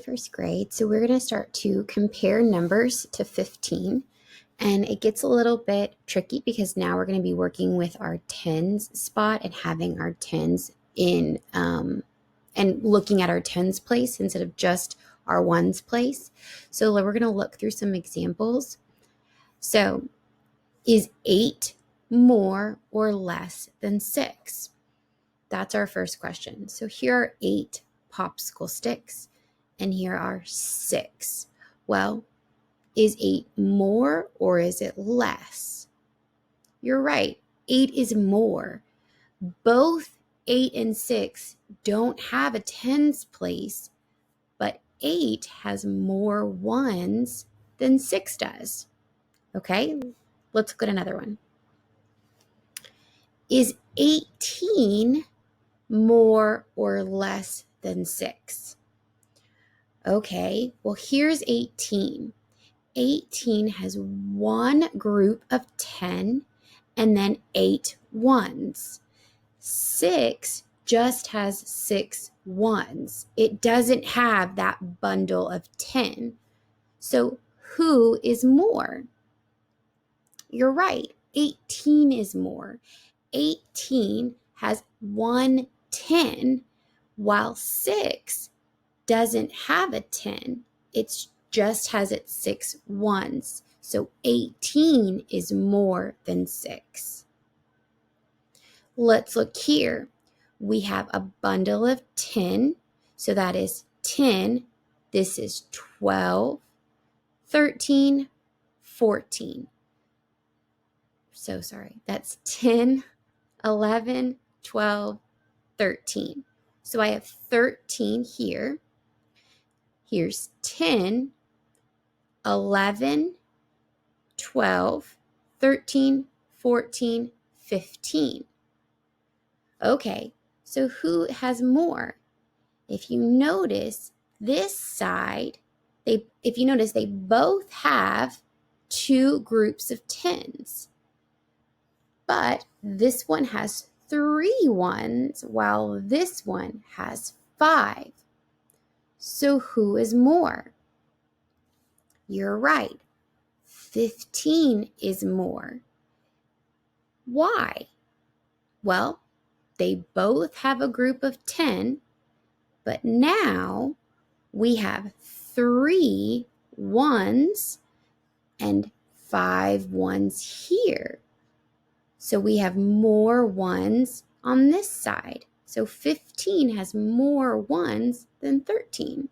first grade. So we're going to start to compare numbers to 15. And it gets a little bit tricky because now we're going to be working with our tens spot and having our tens in and looking at our tens place instead of just our ones place. So we're going to look through some examples. So is 8 more or less than 6? That's our first question. So here are 8 popsicle sticks and here are 6. Well, is 8 more or is it less? You're right, 8 is more. Both 8 and 6 don't have a tens place, but 8 has more ones than 6 does. Okay, let's look at another one. Is 18 more or less than 6? Okay, well, here's 18. 18 has one group of 10 and then 8 ones. 6 just has 6 ones. It doesn't have that bundle of 10. So who is more? You're right, 18 is more. 18 has 1 10, while 6 doesn't have a 10. It just has its 6 ones. So 18 is more than 6. Let's look here. We have a bundle of 10. So that is 10. This is 12, 13, 14. So sorry. That's 10, 11, 12, 13. So I have 13 here. Here's 10, 11, 12, 13, 14, 15. Okay, so who has more? If you notice this side, they both have 2 groups of 10s. But this one has 3 ones while this one has 5. So who is more? You're right. 15 is more. Why? Well, they both have a group of 10, but now we have 3 ones and 5 ones here. So we have more ones on this side. So 15 has more ones than 13.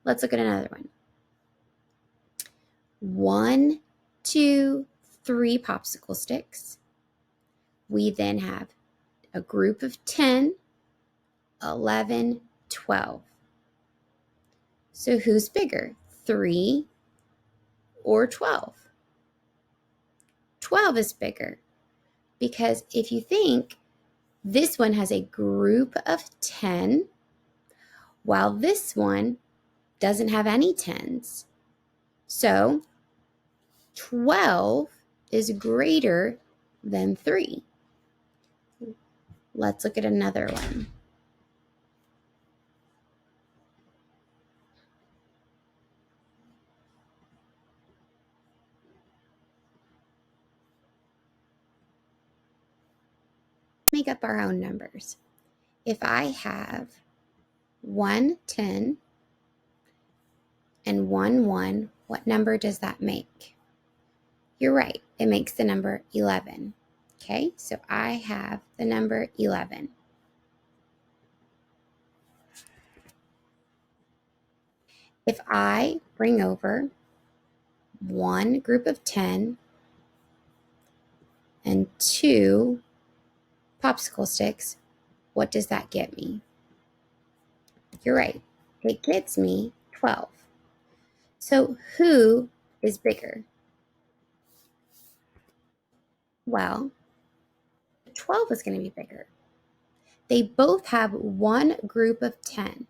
Let's look at another one. 1, 2, 3 popsicle sticks. We then have a group of 10, 11, 12. So who's bigger, 3 or 12? 12 is bigger because if you think, this one has a group of 10 while this one doesn't have any 10s. So 12 is greater than 3. Let's look at another one. Make up our own numbers. If I have 1 10 and 1 1, what number does that make? You're right, it makes the number 11. Okay, so I have the number 11. If I bring over 1 group of 10 and 2 popsicle sticks, what does that get me? You're right, it gets me 12. So who is bigger? Well, 12 is going to be bigger. They both have 1 group of 10.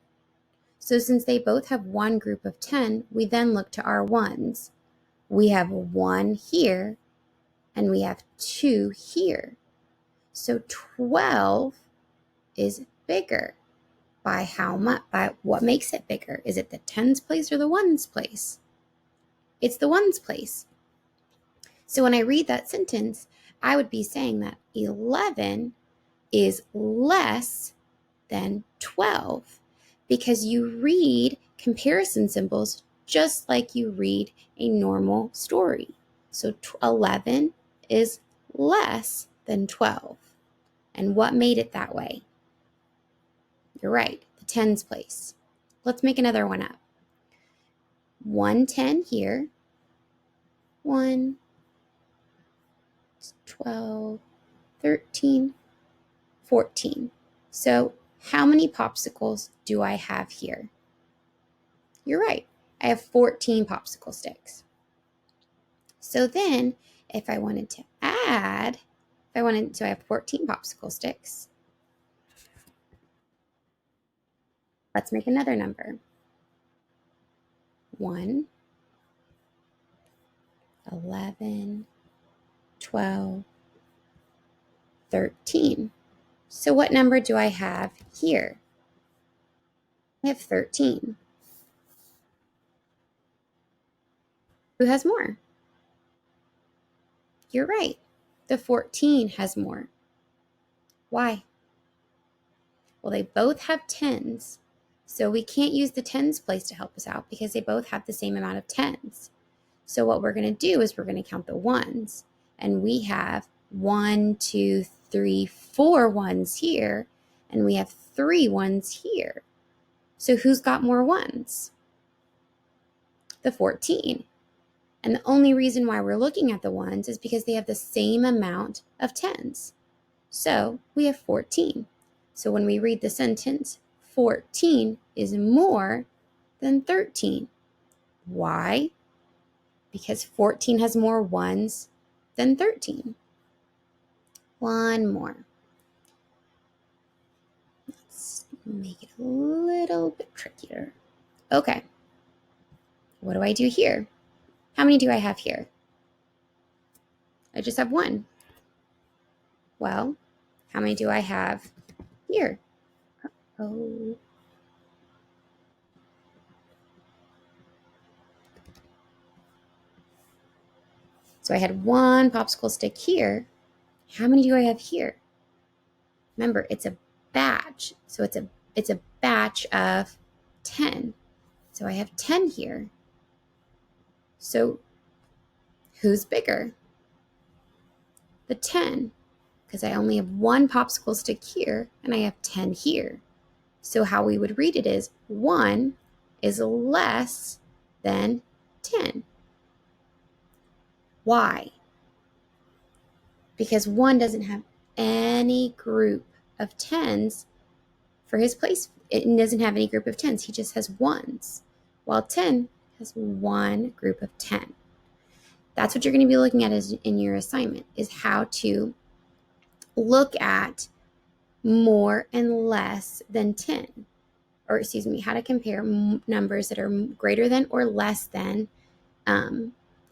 So since they both have 1 group of 10, we then look to our ones. We have 1 here and we have 2 here. So 12 is bigger. By how much? By what makes it bigger? Is it the tens place or the ones place? It's the ones place. So when I read that sentence, I would be saying that 11 is less than 12 because you read comparison symbols just like you read a normal story. So 11 is less than 12. And what made it that way? You're right, the tens place. Let's make another one up. 110 here. 1, 12, 13, 14. So how many popsicles do I have here? You're right. I have 14 popsicle sticks. So then if I wanted to add, so I have 14 popsicle sticks. Let's make another number. 1, 11, 12, 13. So what number do I have here? I have 13. Who has more? You're right. The 14 has more. Why? Well, they both have tens. So we can't use the tens place to help us out because they both have the same amount of tens. So what we're going to do is we're going to count the ones. And we have 1, 2, 3, 4 ones here. And we have 3 ones here. So who's got more ones? The 14. And the only reason why we're looking at the ones is because they have the same amount of tens. So we have 14. So when we read the sentence, 14 is more than 13. Why? Because 14 has more ones than 13. One more. Let's make it a little bit trickier. Okay. What do I do here? How many do I have here? I just have 1. Well, how many do I have here? Oh. So I had 1 popsicle stick here. How many do I have here? Remember, it's a batch. So it's a batch of 10. So I have 10 here. So who's bigger? The 10, because I only have 1 popsicle stick here and I have 10 here. So how we would read it is 1 is less than 10. Why? Because 1 doesn't have any group of 10s for his place. It doesn't have any group of 10s. He just has 1s, while 10 has 1 group of 10. That's what you're going to be looking at in your assignment, is how to look at more and less than 10. Or excuse me, how to compare numbers that are greater than or less than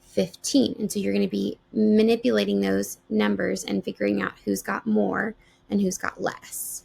15. And so you're going to be manipulating those numbers and figuring out who's got more and who's got less.